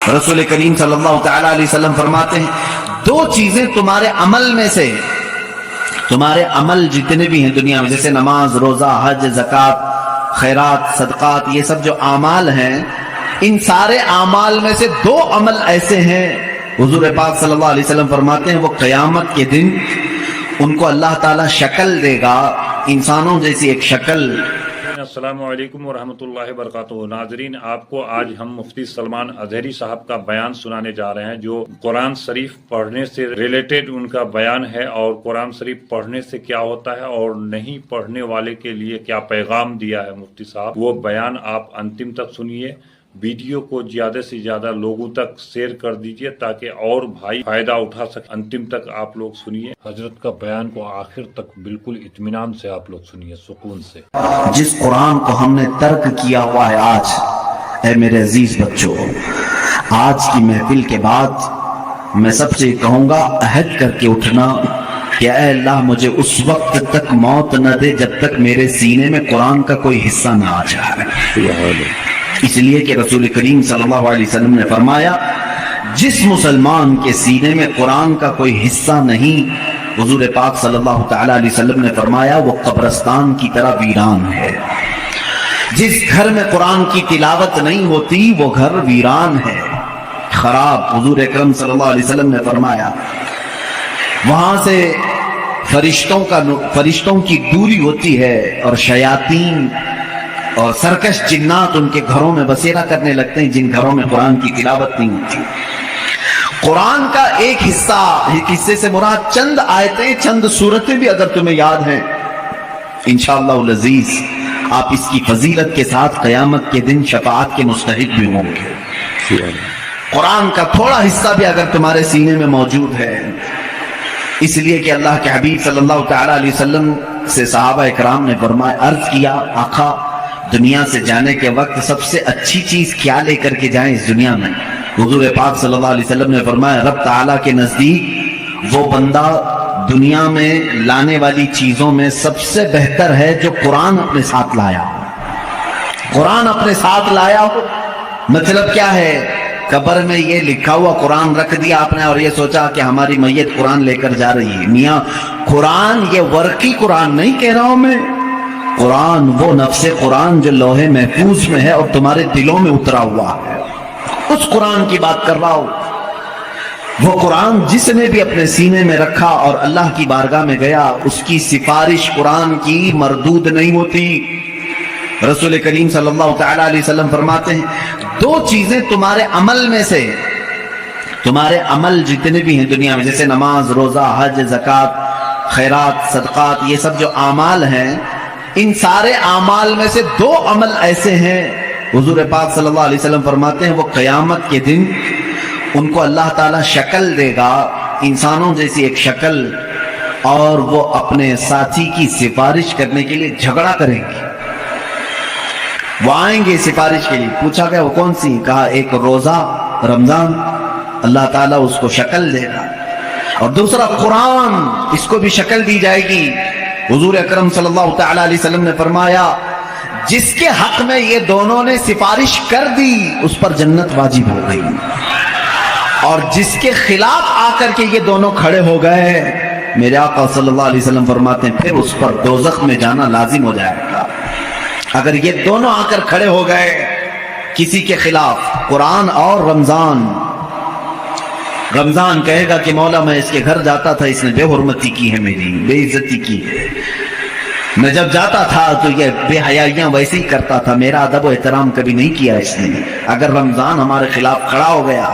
रसूल करीम सल्लल्लाहु तआला अलैहि वसल्लम फरमाते हैं, दो चीजें तुम्हारे अमल में से, तुम्हारे अमल जितने भी हैं दुनिया में, जैसे नमाज, रोजा, हज, ज़कात, खैरात, सदकात, ये सब जो आमाल हैं, इन सारे आमाल में से दो अमल ऐसे हैं, हुजूर पाक सल्लल्लाहु अलैहि वसल्लम फरमाते हैं, वो क़यामत के दिन उनको अल्लाह ताला शक्ल देगा, इंसानों जैसी एक शक्ल। अस्सलामु अलैकुम वरहमतुल्लाहि वबरकातुहू। नाजरीन, आपको आज हम मुफ्ती सलमान अजहरी साहब का बयान सुनाने जा रहे हैं, जो कुरान शरीफ पढ़ने से रिलेटेड उनका बयान है, और कुरान शरीफ पढ़ने से क्या होता है और नहीं पढ़ने वाले के लिए क्या पैगाम दिया है मुफ्ती साहब। वो बयान आप अंतिम तक सुनिए, वीडियो को ज्यादा से ज्यादा लोगों तक शेयर कर दीजिए ताकि और भाई फायदा उठा सके। अंतिम तक आप लोग सुनिए हजरत का बयान को, आखिर तक बिल्कुल इत्मीनान से आप लोग सुनिए, सुकून से। जिस कुरान को हमने तर्क किया हुआ है आज, ऐ मेरे अजीज बच्चों, आज की महफिल के बाद मैं सबसे कहूंगा, अहद करके उठना कि ऐ अल्लाह मुझे उस वक्त तक मौत न दे जब तक मेरे सीने में कुरान का कोई हिस्सा न आ जाए। इसलिए कि रसूल करीम सल्लल्लाहु अलैहि वसल्लम ने फरमाया, जिस मुसलमान के सीने में कुरान का कोई हिस्सा नहीं, हुजूर पाक सल्लल्लाहु तआला अलैहि वसल्लम ने फरमाया, वो कब्रिस्तान की तरह वीरान है। जिस घर में कुरान की तिलावत नहीं होती वो घर वीरान है, खराब। हुजूर अकरम सल्लल्लाहु अलैहि वसल्लम ने फरमाया, वहां से फरिश्तों की दूरी होती है और शयातीन और सरकश जिन्नात उनके घरों में बसेरा करने लगते हैं, जिन घरों में कुरान की तिलावत नहीं होती। कुरान का एक हिस्से से मुराद चंद आयतें, चंद सूरतें भी अगर तुम्हें याद हैं, इंशाअल्लाह अज़ीज आप इसकी फजीलत के साथ क़यामत के दिन शफाअत के मुस्तहिक भी होंगे। कुरान का थोड़ा हिस्सा भी अगर तुम्हारे सीने में मौजूद है, इसलिए कि अल्लाह के हबीब सल्लल्लाहु तआला अलैहि वसल्लम से सहाबा इकराम ने फरमाया, अर्ज किया, आका दुनिया से जाने के वक्त सबसे अच्छी चीज क्या लेकर के जाएं इस दुनिया में? हुजूर पाक सल्लल्लाहु अलैहि वसल्लम ने फरमाया, रब ताला के नजदीक वो बंदा दुनिया में लाने वाली चीजों में सबसे बेहतर है जो कुरान अपने साथ लाया हो। कुरान अपने साथ लाया हो मतलब क्या है? कब्र में ये लिखा हुआ कुरान रख दिया आपने और ये सोचा कि हमारी मैयत कुरान लेकर जा रही है। मियाँ, कुरान ये वर्की कुरान नहीं कह रहा हूं मैं, कुरान वो नफ्से कुरान जो लोहे महफूज में है और तुम्हारे दिलों में उतरा हुआ है, उस कुरान की बात कर रहा हूं। वो कुरान जिसने भी अपने सीने में रखा और अल्लाह की बारगाह में गया, उसकी सिफारिश कुरान की मरदूद नहीं होती। रसूल करीम सल्लल्लाहु तआला अलैहि वसल्लम फरमाते हैं, दो चीजें तुम्हारे अमल में से, तुम्हारे अमल जितने भी हैं दुनिया में, जैसे नमाज, रोजा, हज, ज़कात, खैरात, सदकात, ये सब जो आमाल हैं, इन सारे आमाल में से दो अमल ऐसे हैं, हुजूर पाक सल्लल्लाहु अलैहि वसल्लम फरमाते हैं, वो क़यामत के दिन उनको अल्लाह ताला शक्ल देगा, इंसानों जैसी एक शक्ल, और वो अपने साथी की सिफारिश करने के लिए झगड़ा करेंगे। वो आएंगे सिफारिश के लिए। पूछा गया वो कौन सी? कहा एक रोजा रमजान, अल्लाह ताला उसको शक्ल देगा, और दूसरा कुरान, इसको भी शक्ल दी जाएगी। हुजूर अकरम सल्लल्लाहु तआला अलैहि वसल्लम ने फरमाया, जिसके हक में ये दोनों ने सिफारिश कर दी उस पर जन्नत वाजिब हो गई, और जिसके खिलाफ आकर के ये दोनों खड़े हो गए, मेरे आका सल्लल्लाहु अलैहि वसल्लम फरमाते हैं, फिर उस पर दोज़ख में जाना लाजिम हो जाएगा। अगर ये दोनों आकर खड़े हो गए किसी के खिलाफ, कुरान और रमजान, रमजान कहेगा कि मौला मैं इसके घर जाता था, इसने बेहुरमती की है, मेरी बेइज्जती की है, मैं जब जाता था तो ये बेहयाइयां वैसे ही करता था, मेरा अदब व एहतराम कभी नहीं किया इसने। अगर रमजान हमारे खिलाफ खड़ा हो गया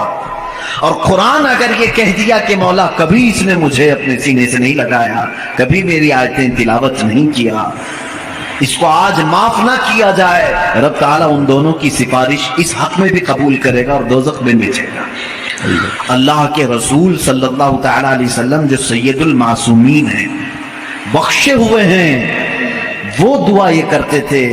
और कुरान अगर ये कह दिया कि मौला कभी इसने मुझे अपने सीने से नहीं लगाया, कभी मेरी आयतें तिलावत नहीं किया, इसको आज माफ ना किया जाए, रब ताला उन दोनों की सिफारिश इस हक में भी कबूल करेगा और दोज़ख में भेजेगा। अल्लाह के रसूल सल्लल्लाहु तआला अलैहि वसल्लम जो सैयदुल मासूमीन हैं, बख्शे हुए हैं, वो दुआ ये करते थे,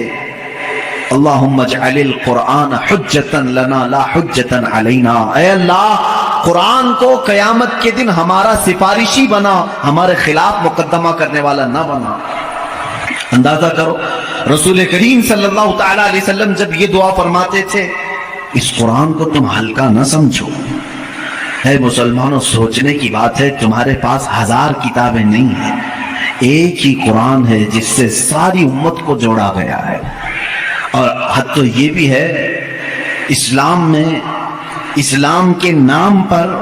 अल्लाहुम्मा जअलिल कुरान हुज्जतन लना ला हुज्जतन अलैना। ऐ अल्लाह, कुरान को कयामत के दिन हमारा सिफारिशी बना, हमारे खिलाफ मुकद्दमा करने वाला ना बना। अंदाजा करो, रसूल करीम सल्लल्लाहु तआला अलैहि वसल्लम जब ये दुआ फरमाते थे اس قرآن کو تم ہلکا نہ سمجھو. ہے مسلمانوں، سوچنے کی بات ہے، تمہارے پاس 1000 کتابیں نہیں ہیں، ایک ہی قرآن ہے جس سے ساری امت کو جوڑا گیا ہے. اور حد تو یہ بھی ہے، اسلام میں اسلام کے نام پر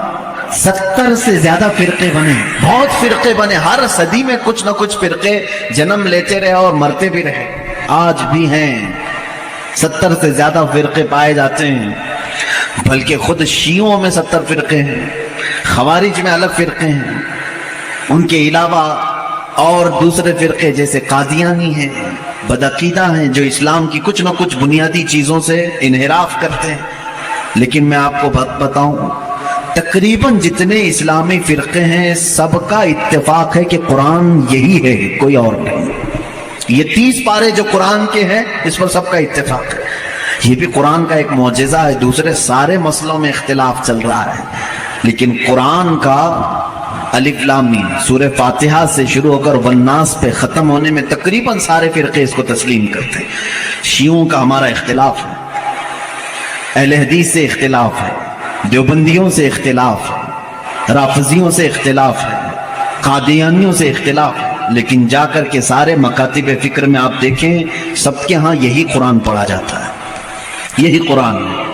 70 سے زیادہ فرقے بنے، بہت فرقے بنے. ہر صدی میں کچھ نہ کچھ فرقے جنم لیتے رہے اور مرتے بھی رہے. آج بھی ہیں 70 سے زیادہ فرقے پائے جاتے ہیں، بلکہ خود شیعوں میں 70 فرقے ہیں، خوارج میں الگ فرقے ہیں، ان کے علاوہ اور دوسرے فرقے جیسے قادیانی ہیں، بدعقیدہ ہیں، جو اسلام کی کچھ نہ کچھ بنیادی چیزوں سے انحراف کرتے ہیں. لیکن میں آپ کو بتاؤں، تقریباً جتنے اسلامی فرقے ہیں سب کا اتفاق ہے کہ قرآن یہی ہے، کوئی اور نہیں. یہ 30 پارے جو قرآن کے ہیں اس پر سب کا اتفاق ہے. یہ بھی قرآن کا ایک معجزہ ہے. دوسرے سارے مسئلوں میں اختلاف چل رہا ہے، لیکن قرآن کا الف لام میم سورہ فاتحہ سے شروع ہو کر والناس پہ ختم ہونے میں تقریباً سارے فرقے اس کو تسلیم کرتے ہیں. شیعوں کا ہمارا اختلاف ہے، اہل حدیث سے اختلاف ہے، دیوبندیوں سے اختلاف ہے، رافضیوں سے اختلاف ہے، قادیانیوں سے اختلاف ہے، لیکن جا کر کے سارے مکاتب فکر میں آپ دیکھیں سب کے ہاں یہی قرآن پڑھا جاتا ہے، یہی قرآن ہے.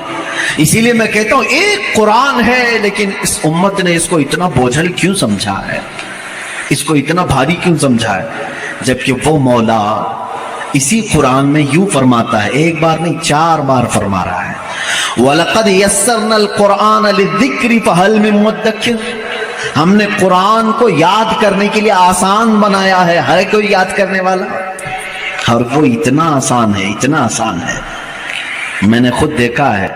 اسی لیے میں کہتا ہوں ایک قرآن ہے، لیکن اس امت نے اس کو اتنا بوجھل کیوں سمجھا ہے، اس کو اتنا بھاری کیوں سمجھا ہے، جبکہ وہ مولا اسی قرآن میں یوں فرماتا ہے، ایک بار نہیں 4 بار فرما رہا ہے، وَلَقَدْ يَسَّرْنَا الْقُرْآنَ لِلذِّكْرِ فَهَلْ مِن مُدَّكِرٍ. ہم نے قرآن کو یاد کرنے کے لیے آسان بنایا ہے کوئی یاد کرنے والا؟ اور وہ اتنا آسان ہے، اتنا آسان ہے. میں نے خود دیکھا ہے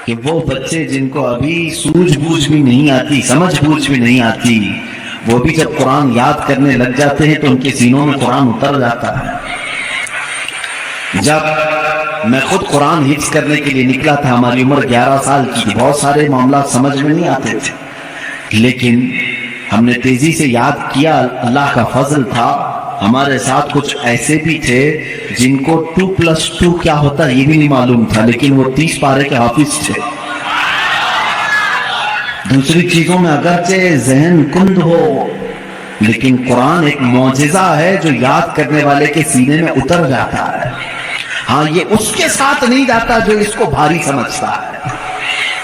کہ وہ بچے جن کو ابھی سوجھ بوجھ بھی نہیں آتی، سمجھ بوجھ بھی نہیں آتی، وہ بھی جب قرآن یاد کرنے لگ جاتے ہیں تو ان کے سینوں میں قرآن اتر جاتا ہے. جب میں خود قرآن حفظ کرنے کے لیے نکلا تھا، ہماری عمر 11 سال کی تھی، بہت سارے معاملات سمجھ میں نہیں آتے تھے، لیکن ہم نے تیزی سے یاد کیا. اللہ کا فضل تھا، ہمارے ساتھ کچھ ایسے بھی تھے جن کو 2+2 کیا ہوتا ہے یہ بھی نہیں معلوم تھا، لیکن وہ 30 پارے کے حافظ تھے. دوسری چیزوں میں اگرچہ ذہن کند ہو، لیکن قرآن ایک معجزہ ہے جو یاد کرنے والے کے سینے میں اتر جاتا ہے. ہاں، یہ اس کے ساتھ نہیں جاتا جو اس کو بھاری سمجھتا ہے،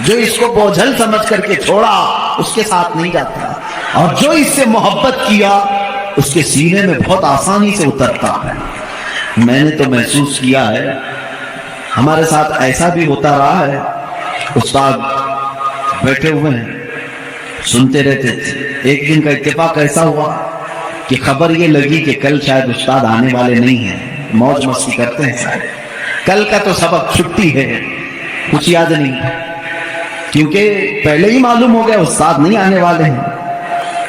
جو اس کو بوجھل سمجھ کر کے چھوڑا اس کے ساتھ نہیں جاتا، اور جو اس سے محبت کیا اس کے سینے میں بہت آسانی سے اترتا ہے. میں نے تو محسوس کیا ہے، ہمارے ساتھ ایسا بھی ہوتا رہا ہے، استاد بیٹھے ہوئے ہیں سنتے رہتے تھے. ایک دن کا اتفاق ایسا ہوا کہ خبر یہ لگی کہ کل شاید استاد آنے والے نہیں ہیں، موج مستی کرتے ہیں سارے، کل کا تو سبق چھٹی ہے، کچھ یاد نہیں، کیونکہ پہلے ہی معلوم ہو گیا استاد نہیں آنے والے ہیں.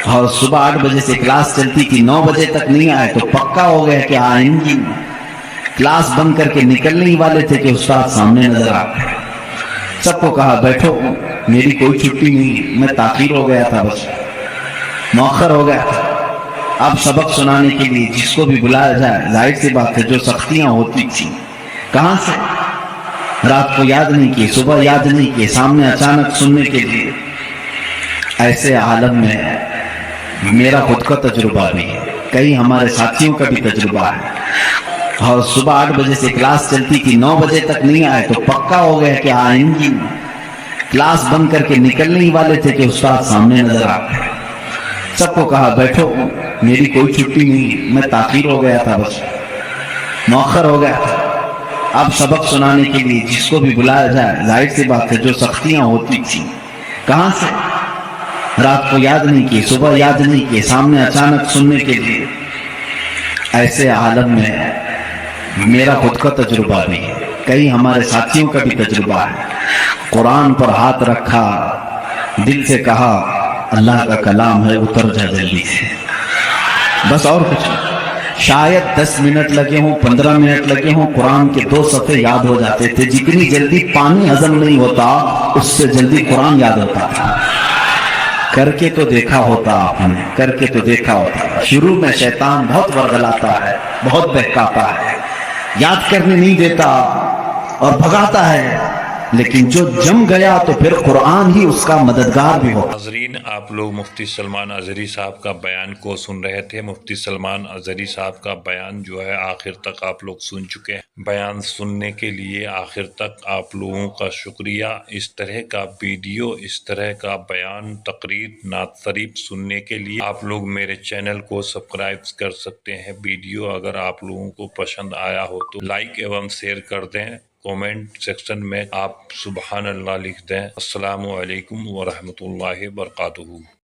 اور صبح 8 بجے سے کلاس چلتی تھی، 9 بجے تک نہیں آئے تو پکا ہو گیا کہ آئیں گی. کلاس بند کر کے نکلنے ہی والے تھے کہ استاد سامنے نظر آ گئے. سب کو کہا بیٹھو، میری کوئی چھٹی نہیں، میں تاخیر ہو گیا تھا، بس مؤخر ہو گیا تھا. اب سبق سنانے کے لیے جس کو بھی بلایا جائے، ظاہر سی بات ہے جو سختیاں ہوتی تھیں کہاں سے، رات کو یاد نہیں کی، صبح یاد نہیں کی، سامنے اچانک سننے کے لیے. ایسے عالم میں میرا خود کا تجربہ بھی ہے، کئی ہمارے ساتھیوں کا بھی تجربہ ہے. اور صبح 8 بجے سے کلاس چلتی تھی، 9 بجے تک نہیں آئے تو پکا ہو گیا کہ آئیں گی. کلاس بند کر کے نکلنے ہی والے تھے کہ استاد سامنے نظر آ گئے. سب کو کہا بیٹھو، میری کوئی چھٹی نہیں، میں تاخیر ہو گیا تھا، بس مؤخر ہو گیا تھا. اب سبق سنانے کے لیے جس کو بھی بلایا جائے، ظاہر سی بات ہے جو سختیاں ہوتی تھیں کہاں سے، رات کو یاد نہیں کی، صبح یاد نہیں کی، سامنے اچانک سننے کے لیے. ایسے عالم میں میرا خود کا تجربہ بھی ہے، کئی ہمارے ساتھیوں کا بھی تجربہ ہے. قرآن پر ہاتھ رکھا، دل سے کہا اللہ کا کلام ہے، اتر جا جلدی سے، بس اور کچھ نہیں. شاید 10 منٹ لگے ہوں، 15 منٹ لگے ہوں، قرآن کے 2 صفحے یاد ہو جاتے تھے. جتنی جلدی پانی ہضم نہیں ہوتا اس سے جلدی قرآن یاد ہوتا تھا. کر کے تو دیکھا ہوتا آپ نے، کر کے تو دیکھا ہوتا. شروع میں شیطان بہت ورغلاتا ہے، بہت بہکاتا ہے، یاد کرنے نہیں دیتا اور بھگاتا ہے. لیکن جو جم گیا تو پھر قرآن ہی اس کا مددگار بھی ہوگا۔ ناظرین، آپ لوگ مفتی سلمان اظہری صاحب کا بیان کو سن رہے تھے۔ مفتی سلمان اظہری صاحب کا بیان جو ہے آخر تک آپ لوگ سن چکے ہیں۔ بیان سننے کے لیے آخر تک آپ لوگوں کا شکریہ۔ اس طرح کا ویڈیو، اس طرح کا بیان، تقریر، نعت شریف سننے کے لیے آپ لوگ میرے چینل کو سبسکرائب کر سکتے ہیں۔ ویڈیو اگر آپ لوگوں کو پسند آیا ہو تو لائک ایوم شیئر کر دیں۔ کومنٹ سیکشن میں آپ سبحان اللہ لکھ دیں۔ السلام علیکم ورحمۃ اللہ وبرکاتہ۔